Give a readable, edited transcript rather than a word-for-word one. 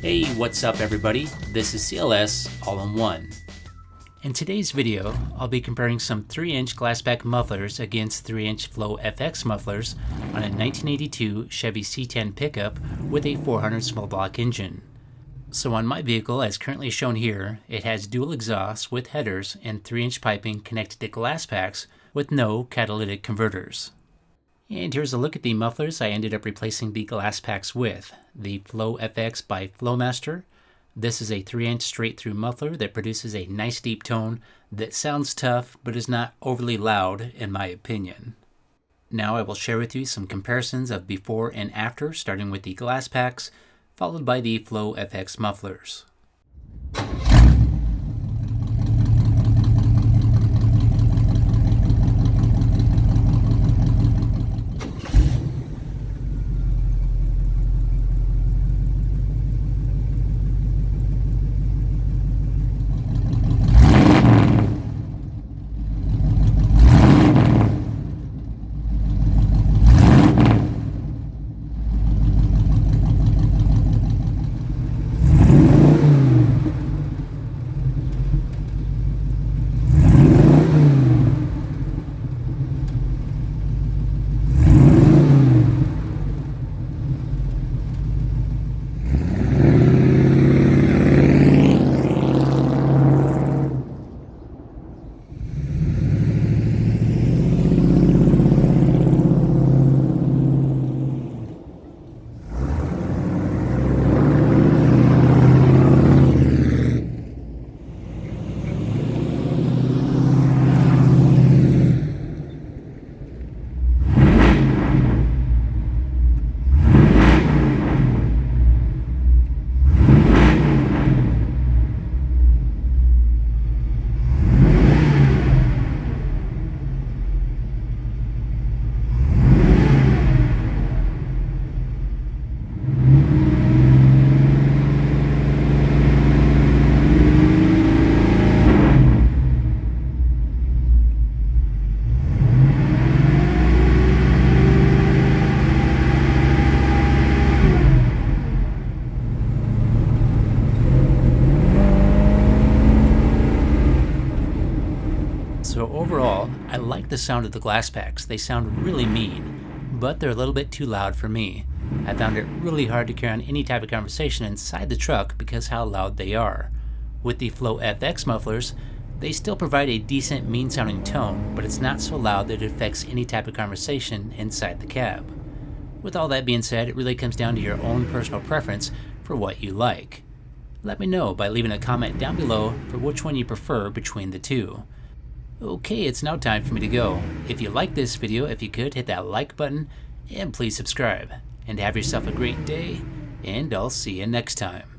Hey, what's up everybody? This is C.L.S. all-in-one. In today's video, I'll be comparing some 3-inch glassback mufflers against 3-inch Flow FX mufflers on a 1982 Chevy C10 pickup with a 400 small block engine. So on my vehicle, as currently shown here, it has dual exhausts with headers and 3-inch piping connected to glass packs with no catalytic converters. And here's a look at the mufflers I ended up replacing the glass packs with. The Flow FX by FlowMaster. This is a 3-inch straight through muffler that produces a nice deep tone that sounds tough but is not overly loud in my opinion. Now I will share with you some comparisons of before and after, starting with the glass packs, followed by the Flow FX mufflers. So overall, I like the sound of the glass packs. They sound really mean, but they're a little bit too loud for me. I found it really hard to carry on any type of conversation inside the truck because how loud they are. With the Flow FX mufflers, they still provide a decent mean sounding tone, but it's not so loud that it affects any type of conversation inside the cab. With all that being said, it really comes down to your own personal preference for what you like. Let me know by leaving a comment down below for which one you prefer between the two. Okay, it's now time for me to go. If you like this video, if you could, hit that like button and please subscribe. And have yourself a great day, and I'll see you next time.